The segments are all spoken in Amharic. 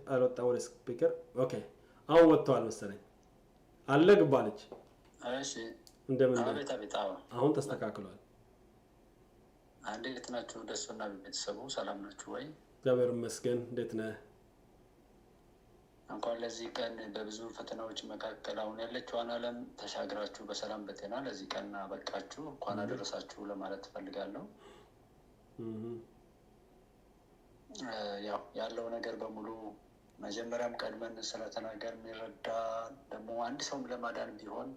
አልወጣ ወደ ስፒከር ኦኬ አሁን ወጥቷል መሰለኝ አለ ግባለች እሺ እንደምን አቤት አቤት አሁን ተስተካክሏል እንዴት ናችሁ ደሱና ቤተሰቡ ሰላም ናችሁ ወይ እግዚአብሔር ይመስገን እንዴት ነህ እንኳን ለዚህ ቀን በብዙ ፈተናዎች መካከል አሁን ያለችውን ዓለም ተሻግራችሁ በሰላም በጤና ለዚህ ቀን አበቃችሁ እንኳን አደረሳችሁ ለማለት ፈልጋለሁ ያው ያለው ነገር በሙሉ መጀመሪያም ቀድመን ስለተናገርን ይረዳ ደግሞ አንድ ሰውም ለማዳን ቢሆን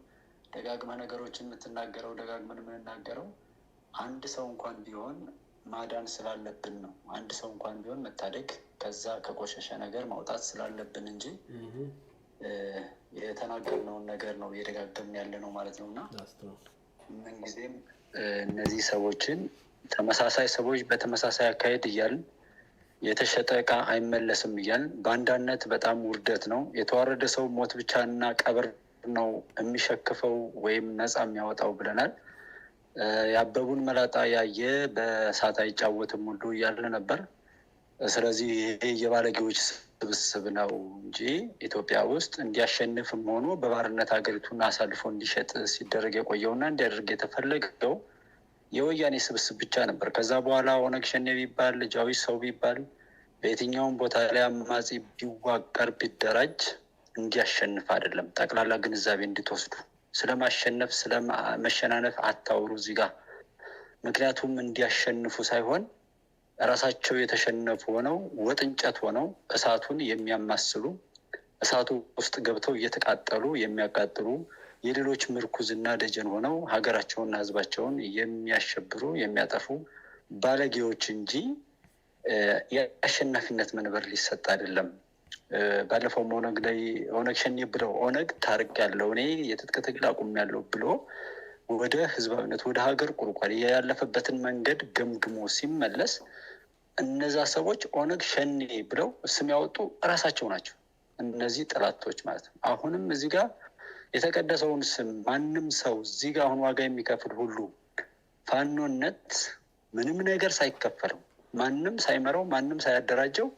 ደጋግመህ ነገሮችን የምትናገረው ደጋግመን የምንናገረው አንድ ሰው እንኳን ቢሆን ማዳን ስላለብን ነው አንድ ሰው እንኳን ቢሆን መታደግ ከዛ ከቆሸሸ ነገር ማውጣት ስላለብን እንጂ የተናገርነውን ነገር ነው እየደጋገምን ያለ ነው ማለት ነውና ምን ጊዜም እነዚህ ሰዎችን ተመሳሳይ ሰዎች በተመሳሳይ አካሄድ እያልን የተሸጠ ዕቃ አይመለስም እያልን በአንዳነት በጣም ውርደት ነው የተዋረደ ሰው ሞት ብቻና ቀብር ነው የሚሸክፈው ወይም ነፃ የሚያወጣው ብለናል ያበቡን መላጣ ያየ በሳት አይጫወትም ሁሉ እያለ ነበር ስለዚህ ይሄ የባለጌዎች ስብስብ ነው እንጂ ኢትዮጵያ ውስጥ እንዲያሸንፍም ሆኖ በባርነት ሀገሪቱን አሳልፎ እንዲሸጥ ሲደረግ የቆየውና እንዲያደርግ የተፈለገው የወያኔ ስብስብ ብቻ ነበር ከዛ በኋላ ኦነግ ሸኔ ቢባል ልጃዊ ሰው ቢባል በየትኛውም ቦታ ላይ አማጺ ቢዋቀር ቢደራጅ እንዲያሸንፍ አይደለም ጠቅላላ ግንዛቤ እንድትወስዱ ስለማሸነፍ ስለመሸናነፍ አታውሩ እዚህ ጋር ምክንያቱም እንዲያሸንፉ ሳይሆን ራሳቸው የተሸነፉ ሆነው ወጥንጨት ሆነው እሳቱን የሚያማስሉ እሳቱ ውስጥ ገብተው እየተቃጠሉ የሚያቃጥሉ የሌሎች ምርኩዝና ደጀን ሆነው ሀገራቸውንና ህዝባቸውን የሚያሸብሩ የሚያጠፉ ባለጌዎች እንጂ የአሸናፊነት መንበር ሊሰጥ አይደለም ባለፈው ኦነግ ላይ ኦነግ ሸኔ ብለው ኦነግ ታርቅ ያለው እኔ የትጥቅ ትግል አቁም ያለው ብሎ ወደ ህዝባዊነት ወደ ሀገር ቁርቋሪ ያለፈበትን መንገድ ገምግሞ ሲመለስ እነዛ ሰዎች ኦነግ ሸኔ ብለው ስም ያወጡ ራሳቸው ናቸው እነዚህ ጠላቶች ማለት ነው አሁንም እዚህ ጋር የተቀደሰውን ስም ማንም ሰው እዚህ ጋር አሁን ዋጋ የሚከፍል ሁሉ ፋኖነት ምንም ነገር ሳይከፈለው ማንም ሳይመራው ማንም ሳያደራጀው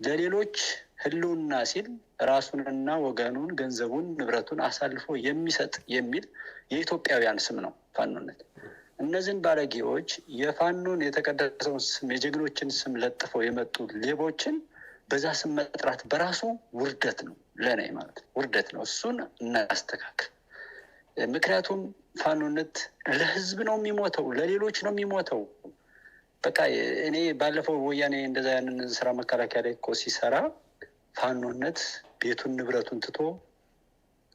ለሌሎች ህልውና ሲል ራሱንና ወገኑን ገንዘቡን ንብረቱን አሳልፎ የሚሰጥ የሚል የኢትዮጵያውያን ስም ነው ፋኖነት እነዚህን ባለጌዎች የፋኖን የተቀደሰውን ስም የጀግኖችን ስም ለጥፈው የመጡ ሌቦችን በዛ ስም መጥራት በራሱ ውርደት ነው ለኔ ማለት ውርደት ነው እሱን እናስተካክል ምክንያቱም ፋኖነት ለህዝብ ነው የሚሞተው ለሌሎች ነው የሚሞተው በቃ እኔ ባለፈው ወያኔ እንደዛ ያንን ስራ መከላከያ ላይ እኮ ሲሰራ ፋኖነት ቤቱን ንብረቱን ትቶ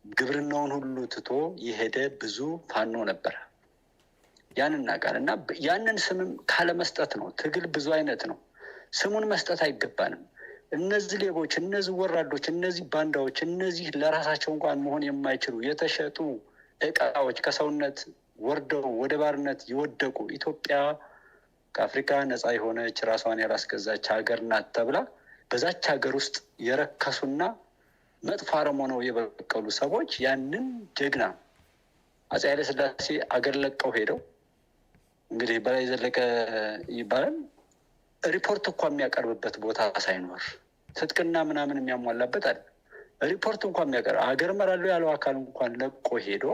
ግብርናውን ሁሉ ትቶ የሄደ ብዙ ፋኖ ነበር ያንን ናቃልና ያንን ስምም ካለ መስጠት ነው ትግል ብዙ አይነት ነው ስሙን መስጠት አይገባንም እነዚህ ሌቦች እነዚህ ወራዶች እነዚህ ባንዳዎች እነዚህ ለራሳቸው እንኳን መሆን የማይችሉ የተሸጡ ዕቃዎች ከሰውነት ወርደው ወደ ባርነት ይወደቁ ኢትዮጵያ ከአፍሪካ ነፃ የሆነች ራሷን ያላስገዛች ሀገር ናት ተብላ በዛች ሀገር ውስጥ የረከሱና መጥፎ አረሞ ነው የበቀሉ ሰዎች ያንን ጀግና አፄ ኃይለ ሥላሴ አገር ለቀው ሄደው እንግዲህ በላይ ዘለቀ ይባላል ሪፖርት እንኳን የሚያቀርብበት ቦታ ሳይኖር ትጥቅና ምናምን የሚያሟላበት አይደል ሪፖርት እንኳን የሚያቀርብ ሀገር መራለው ያለው አካል እንኳን ለቆ ሄዶ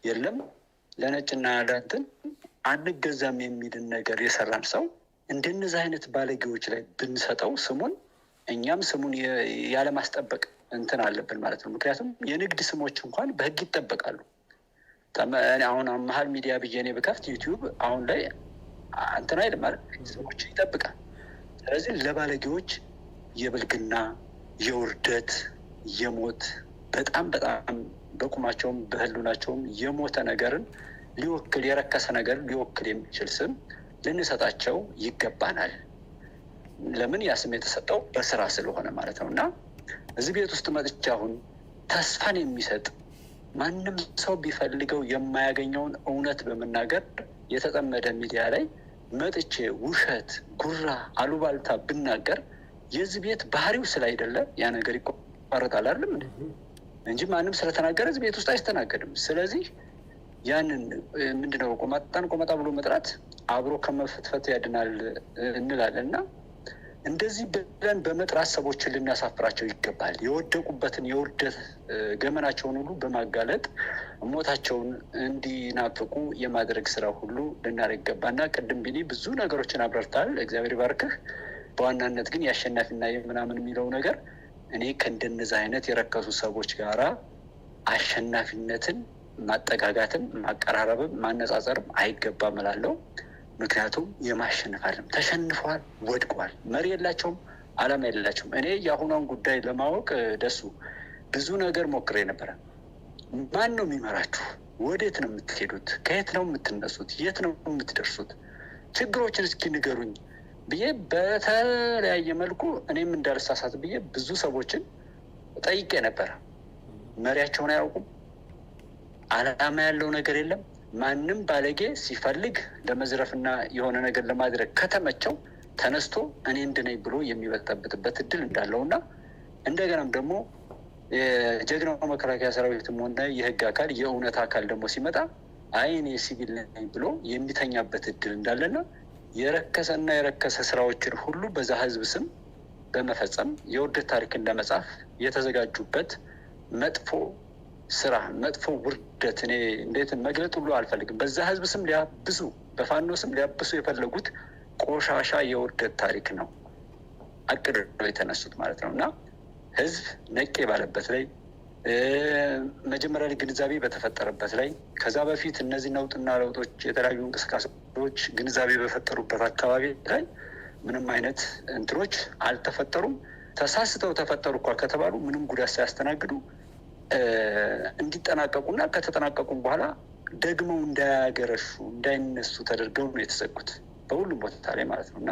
የለም ለነጭና ለእንትን አንገዛም የሚልን ነገር የሰራን ሰው እንደነዚህ አይነት ባለጌዎች ላይ ብንሰጠው ስሙን እኛም ስሙን ያለማስጠበቅ እንትን አለብን ማለት ነው ምክንያቱም የንግድ ስሞች እንኳን በህግ ይጠበቃሉ አሁን መሀል ሚዲያ ብዬኔ በከፍት ዩቲዩብ አሁን ላይ እንትን አይደል ማለት ሰዎች ይጠብቃል ስለዚህ ለባለጌዎች የብልግና የውርደት የሞት በጣም በቁማቸውም በህሉናቸውም የሞተ ነገርን ሊወክል የረከሰ ነገር ሊወክል የሚችል ስም ልንሰጣቸው ይገባናል ለምን ያ ስም የተሰጠው በስራ ስለሆነ ማለት ነውና እዚህ ቤት ውስጥ መጥቼ አሁን ተስፋን የሚሰጥ ማንም ሰው ቢፈልገው የማያገኘውን እውነት በመናገር የተጠመደ ሚዲያ ላይ መጥቼ ውሸት ጉራ አሉባልታ ብናገር የዚህ ቤት ባህሪው ስላይደለ ያ ነገር ይቆራረጣል አይደል እንጂ ማንም ስለተናገረ እዚህ ቤት ውስጥ አይስተናገድም ስለዚህ ያንን ምንድነው ቆማጣ ብሎ መጥራት አብሮ ከመፈትፈት ያድናል እንላለንና እንደዚህ ብለን በመጥራት ሰዎችን ልናሳፍራቸው ይገባል። የወደቁበትን የውርደት ገመናቸውን ሁሉ በማጋለጥ ሞታቸውን እንዲናፍቁ የማድረግ ስራ ሁሉ ልናደርግ ይገባና ቅድም ቢኒ ብዙ ነገሮችን አብረርታል። እግዚአብሔር ባርክህ። በዋናነት ግን የአሸናፊና የምናምን የሚለው ነገር እኔ ከእንደነዚህ አይነት የረከሱ ሰዎች ጋራ አሸናፊነትን ማጠጋጋትን ማቀራረብም ማነጻጸርም አይገባም እላለሁ። ምክንያቱም የማሸነፍ አለም ተሸንፈዋል፣ ወድቀዋል፣ መሪ የላቸውም፣ አላማ የላቸውም። እኔ የአሁኗን ጉዳይ ለማወቅ ደሱ ብዙ ነገር ሞክሬ ነበረ። ማን ነው የሚመራችሁ? ወዴት ነው የምትሄዱት? ከየት ነው የምትነሱት? የት ነው የምትደርሱት? ችግሮችን እስኪ ንገሩኝ ብዬ በተለያየ መልኩ እኔም እንዳልሳሳት ብዬ ብዙ ሰዎችን ጠይቄ ነበረ። መሪያቸውን አያውቁም። አላማ ያለው ነገር የለም። ማንም ባለጌ ሲፈልግ ለመዝረፍና የሆነ ነገር ለማድረግ ከተመቸው ተነስቶ እኔ እንድነኝ ብሎ የሚበጠብጥበት እድል እንዳለውና እንደገናም ደግሞ የጀግናው መከላከያ ሰራዊትም ሆነ የህግ አካል የእውነት አካል ደግሞ ሲመጣ አይ እኔ ሲቪል ነኝ ብሎ የሚተኛበት እድል እንዳለና የረከሰና የረከሰ ስራዎችን ሁሉ በዛ ህዝብ ስም በመፈጸም የውርደት ታሪክን ለመጻፍ የተዘጋጁበት መጥፎ ስራ፣ መጥፎ ውርደት እኔ እንዴት መግለጥ ሁሉ አልፈልግም። በዛ ህዝብ ስም ሊያብሱ፣ በፋኖ ስም ሊያብሱ የፈለጉት ቆሻሻ የውርደት ታሪክ ነው አቅደው የተነሱት ማለት ነው። እና ህዝብ ነቄ ባለበት ላይ መጀመሪያ ላይ ግንዛቤ በተፈጠረበት ላይ ከዛ በፊት እነዚህ ነውጥና ለውጦች የተለያዩ እንቅስቃሴዎች ግንዛቤ በፈጠሩበት አካባቢ ላይ ምንም አይነት እንትኖች አልተፈጠሩም። ተሳስተው ተፈጠሩ እንኳ ከተባሉ ምንም ጉዳት ሳያስተናግዱ እንዲጠናቀቁና ከተጠናቀቁም በኋላ ደግመው እንዳያገረሹ እንዳይነሱ ተደርገው ነው የተዘጉት በሁሉም ቦታ ላይ ማለት ነው። እና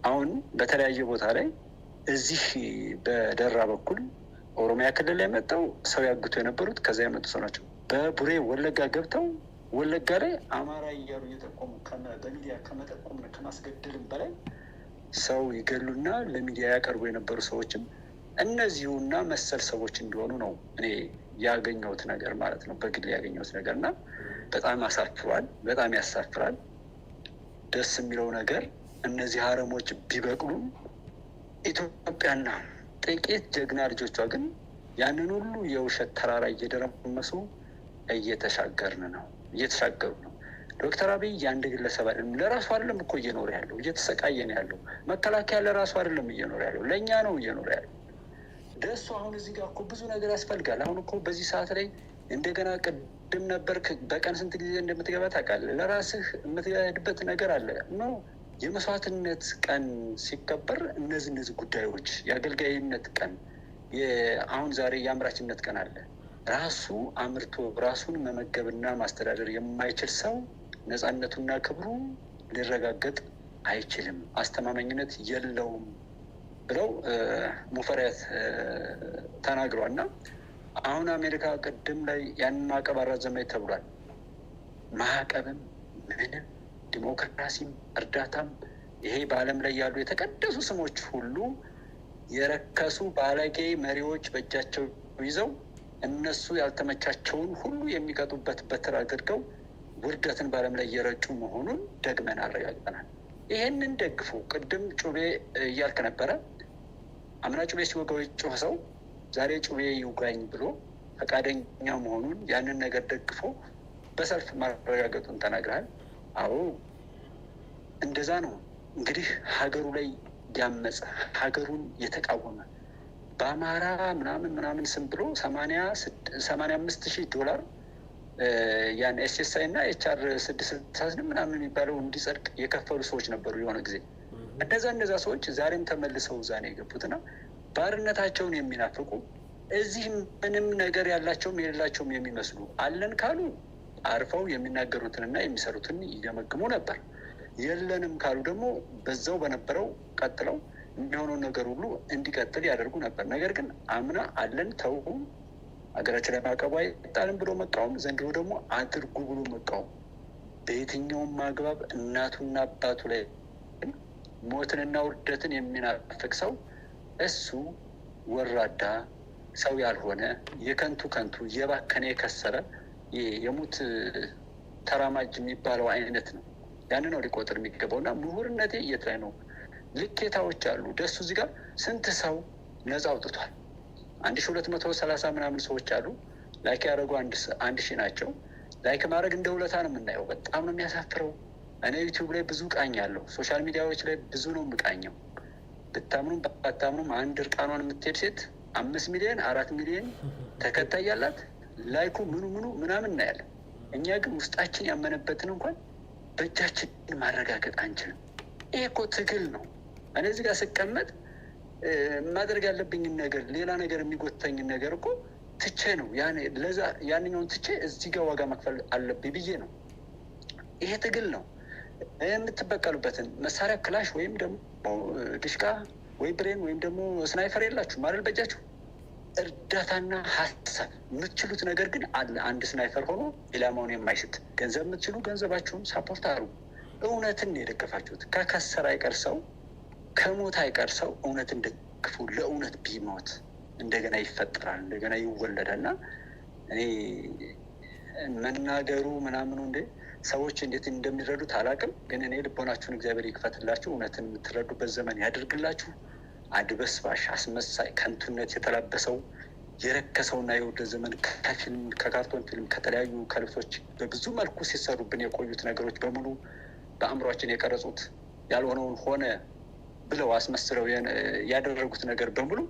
አሁን በተለያየ ቦታ ላይ እዚህ በደራ በኩል ኦሮሚያ ክልል ላይ መጥተው ሰው ያግቱ የነበሩት ከዛ የመጡ ሰው ናቸው። በቡሬ ወለጋ ገብተው ወለጋ ላይ አማራ እያሉ እየጠቆሙ በሚዲያ ከመጠቆም ከማስገደልም በላይ ሰው ይገሉና ለሚዲያ ያቀርቡ የነበሩ ሰዎችም እነዚሁና መሰል ሰዎች እንደሆኑ ነው እኔ ያገኘሁት ነገር ማለት ነው። በግል ያገኘሁት ነገር እና በጣም አሳፍሯል፣ በጣም ያሳፍራል። ደስ የሚለው ነገር እነዚህ አረሞች ቢበቅሉም ኢትዮጵያና ጥቂት ጀግና ልጆቿ ግን ያንን ሁሉ የውሸት ተራራ እየደረመሱ እየተሻገሩ ነው። ዶክተር አብይ የአንድ ግለሰብ አይደለም፣ ለራሱ አይደለም እኮ እየኖረ ያለው፣ እየተሰቃየ ነው ያለው። መከላከያ ለራሱ አይደለም እየኖረ ያለው፣ ለእኛ ነው እየኖረ ያለው። ደሱ አሁን እዚህ ጋር እኮ ብዙ ነገር ያስፈልጋል። አሁን እኮ በዚህ ሰዓት ላይ እንደገና ቅድም ነበር በቀን ስንት ጊዜ እንደምትገባ ታውቃለህ? ለራስህ የምትሄድበት ነገር አለ ነው። የመስዋዕትነት ቀን ሲከበር እነዚህ ጉዳዮች የአገልጋይነት ቀን አሁን ዛሬ የአምራችነት ቀን አለ። ራሱ አምርቶ ራሱን መመገብና ማስተዳደር የማይችል ሰው ነፃነቱና ክብሩ ሊረጋገጥ አይችልም፣ አስተማማኝነት የለውም ብለው ሙፈሪያት ተናግሯል። እና አሁን አሜሪካ ቅድም ላይ ያንን ማዕቀብ አራዘመች ተብሏል። ማዕቀብም ምንም ዲሞክራሲም እርዳታም ይሄ በዓለም ላይ ያሉ የተቀደሱ ስሞች ሁሉ የረከሱ ባለጌ መሪዎች በእጃቸው ይዘው እነሱ ያልተመቻቸውን ሁሉ የሚቀጡበት በትር አድርገው ውርደትን በዓለም ላይ እየረጩ መሆኑን ደግመን አረጋግጠናል። ይሄንን ደግፎ ቅድም ጩቤ እያልክ ነበረ። አምና ጩቤ ሲወጋው የጮኸ ሰው ዛሬ ጩቤ ይውጋኝ ብሎ ፈቃደኛ መሆኑን ያንን ነገር ደግፎ በሰልፍ ማረጋገጡን ተናግረሃል። አዎ እንደዛ ነው። እንግዲህ ሀገሩ ላይ ያመፀ ሀገሩን የተቃወመ በአማራ ምናምን ስም ብሎ 85,000 ያን ኤስኤስአይ እና ኤችአር 666 ምናምን የሚባለው እንዲጸድቅ የከፈሉ ሰዎች ነበሩ የሆነ ጊዜ። እነዛ ሰዎች ዛሬም ተመልሰው እዛ ነው የገቡትና ባርነታቸውን የሚናፍቁ እዚህ ምንም ነገር ያላቸውም የሌላቸውም የሚመስሉ አለን ካሉ አርፈው የሚናገሩትንና የሚሰሩትን ይገመግሙ ነበር። የለንም ካሉ ደግሞ በዛው በነበረው ቀጥለው የሚሆነው ነገር ሁሉ እንዲቀጥል ያደርጉ ነበር። ነገር ግን አምና አለን ተው ሀገራችን ላይ ማዕቀቡ አይጣልም ብሎ መቃወም፣ ዘንድሮ ደግሞ አድርጉ ብሎ መቃወም፣ በየትኛውም አግባብ እናቱና አባቱ ላይ ሞትንና ውርደትን የሚናፍቅ ሰው እሱ ወራዳ ሰው ያልሆነ የከንቱ የባከነ የከሰረ የሙት ተራማጅ የሚባለው አይነት ነው። ያን ነው ሊቆጥር የሚገባው። እና ምሁርነቴ የት ላይ ነው? ልኬታዎች አሉ። ደሱ እዚህ ጋር ስንት ሰው ነፃ አውጥቷል? 1230 ምናምን ሰዎች አሉ። ላይክ ያደረጉ 1000 ናቸው። ላይክ ማድረግ እንደ ውለታ ነው የምናየው። በጣም ነው የሚያሳፍረው። እኔ ዩቲዩብ ላይ ብዙ ቃኛለሁ፣ ሶሻል ሚዲያዎች ላይ ብዙ ነው የምቃኘው። ብታምኑም ባታምኑም አንድ እርቃኗን የምትሄድ ሴት 5 ሚሊዮን 4 ሚሊዮን ተከታይ ያላት ላይኩ ምኑ ምናምን እናያለን። እኛ ግን ውስጣችን ያመነበትን እንኳን በእጃችን ማረጋገጥ አንችልም። ይሄ እኮ ትግል ነው። እኔ እዚህ ጋር ስቀመጥ ማድረግ ያለብኝን ነገር ሌላ ነገር የሚጎተኝን ነገር እኮ ትቼ ነው ያንኛውን ትቼ እዚህ ጋር ዋጋ መክፈል አለብኝ ብዬ ነው። ይሄ ትግል ነው። የምትበቀሉበትን መሳሪያ ክላሽ ወይም ደግሞ ድሽቃ ወይ ብሬን ወይም ደግሞ ስናይፈር የላችሁ ማለል በጃችሁ እርዳታና ሀሳብ የምትችሉት ነገር ግን አለ። አንድ ስናይፈር ሆኖ ኢላማውን የማይስት ገንዘብ የምትችሉ ገንዘባችሁን ሳፖርት አሉ። እውነትን የደገፋችሁት ከከሰር አይቀር ሰው ከሞት አይቀር ሰው እውነትን ደግፉ። ለእውነት ቢሞት እንደገና ይፈጠራል፣ እንደገና ይወለዳል። እና እኔ መናገሩ ምናምኑ ሰዎች እንዴት እንደሚረዱት አላውቅም። ግን እኔ ልቦናችሁን እግዚአብሔር ይክፈትላችሁ፣ እውነትን የምትረዱበት ዘመን ያደርግላችሁ። አድበስባሽ፣ አስመሳይ፣ ከንቱነት የተላበሰው የረከሰውና የወደ ዘመን ከፊልም ከካርቶን ፊልም ከተለያዩ ከልብሶች በብዙ መልኩ ሲሰሩብን የቆዩት ነገሮች በሙሉ በአእምሯችን የቀረጹት ያልሆነውን ሆነ ብለው አስመስለው ያደረጉት ነገር በሙሉ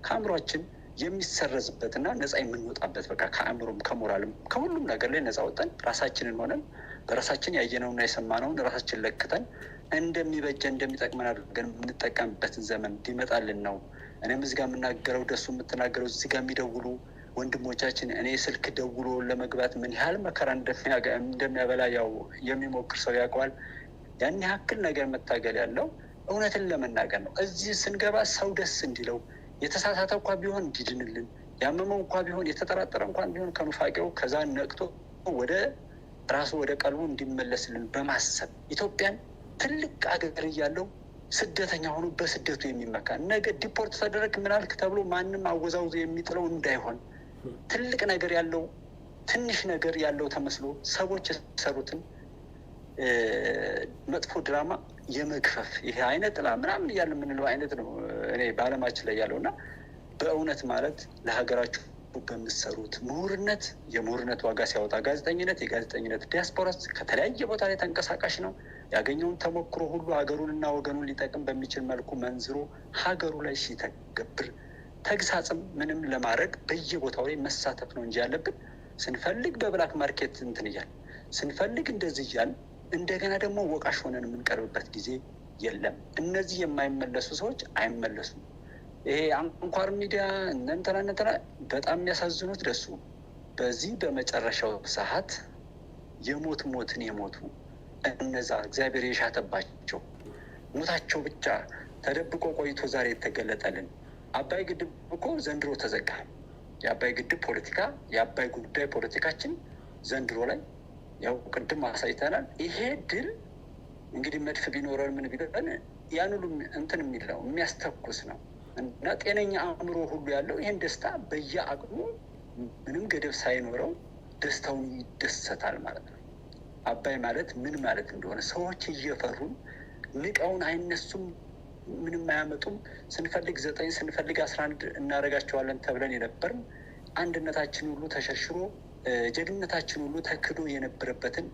ከአእምሯችን የሚሰረዝበትና ነፃ የምንወጣበት በቃ ከአእምሮም ከሞራልም ከሁሉም ነገር ላይ ነፃ ወጠን ራሳችንን ሆነን በራሳችን ያየነውና የሰማነውን ራሳችን ለክተን እንደሚበጀን እንደሚጠቅመን አድርገን የምንጠቀምበትን ዘመን እንዲመጣልን ነው። እኔም እዚህ ጋር የምናገረው ደሱ የምትናገረው እዚህ ጋር የሚደውሉ ወንድሞቻችን እኔ ስልክ ደውሎ ለመግባት ምን ያህል መከራ እንደሚያበላ ያው የሚሞክር ሰው ያውቀዋል። ያን ያክል ነገር መታገል ያለው እውነትን ለመናገር ነው። እዚህ ስንገባ ሰው ደስ እንዲለው የተሳሳተ እንኳ ቢሆን እንዲድንልን፣ ያመመው እንኳ ቢሆን የተጠራጠረ እንኳን ቢሆን ከኑፋቄው ከዛ ነቅቶ ወደ ራሱ ወደ ቀልቡ እንዲመለስልን በማሰብ ኢትዮጵያን ትልቅ አገር እያለው ስደተኛ ሆኖ በስደቱ የሚመካ ነገ ዲፖርት ተደረግ ምናልክ ተብሎ ማንም አወዛውዞ የሚጥለው እንዳይሆን ትልቅ ነገር ያለው ትንሽ ነገር ያለው ተመስሎ ሰዎች የሰሩትን መጥፎ ድራማ የመግፈፍ ይሄ አይነት ጥላ ምናምን እያለ የምንለው አይነት ነው እኔ በዓለማችን ላይ ያለው እና በእውነት ማለት ለሀገራችሁ በምትሰሩት ምሁርነት የምሁርነት ዋጋ ሲያወጣ ጋዜጠኝነት የጋዜጠኝነት ዲያስፖራስ ከተለያየ ቦታ ላይ ተንቀሳቃሽ ነው። ያገኘውን ተሞክሮ ሁሉ ሀገሩንና ወገኑን ሊጠቅም በሚችል መልኩ መንዝሮ ሀገሩ ላይ ሲተገብር ተግሳጽም ምንም ለማድረግ በየቦታው ላይ መሳተፍ ነው እንጂ ያለብን ስንፈልግ በብላክ ማርኬት እንትን እያል ስንፈልግ እንደዚህ እያል እንደገና ደግሞ ወቃሽ ሆነን የምንቀርብበት ጊዜ የለም። እነዚህ የማይመለሱ ሰዎች አይመለሱም። ይሄ አንኳር ሚዲያ እነንተና በጣም የሚያሳዝኑት ደሱ በዚህ በመጨረሻው ሰዓት ሞትን የሞቱ እነዛ እግዚአብሔር የሻተባቸው ሞታቸው ብቻ ተደብቆ ቆይቶ ዛሬ የተገለጠልን አባይ ግድብ እኮ ዘንድሮ ተዘጋ። የአባይ ግድብ ፖለቲካ የአባይ ጉዳይ ፖለቲካችን ዘንድሮ ላይ ያው ቅድም አሳይተናል። ይሄ ድል እንግዲህ መድፍ ቢኖረን ምን ቢለን ያን ሁሉ እንትን የሚል ነው የሚያስተኩስ ነው እና ጤነኛ አእምሮ ሁሉ ያለው ይህን ደስታ በየአቅሙ ምንም ገደብ ሳይኖረው ደስታውን ይደሰታል ማለት ነው። አባይ ማለት ምን ማለት እንደሆነ ሰዎች እየፈሩን ንቀውን አይነሱም፣ ምንም አያመጡም። ስንፈልግ 9 ስንፈልግ 11 እናደርጋቸዋለን ተብለን የነበርን አንድነታችን ሁሉ ተሸርሽሮ ጀግንነታችን ሁሉ ተክዶ የነበረበትን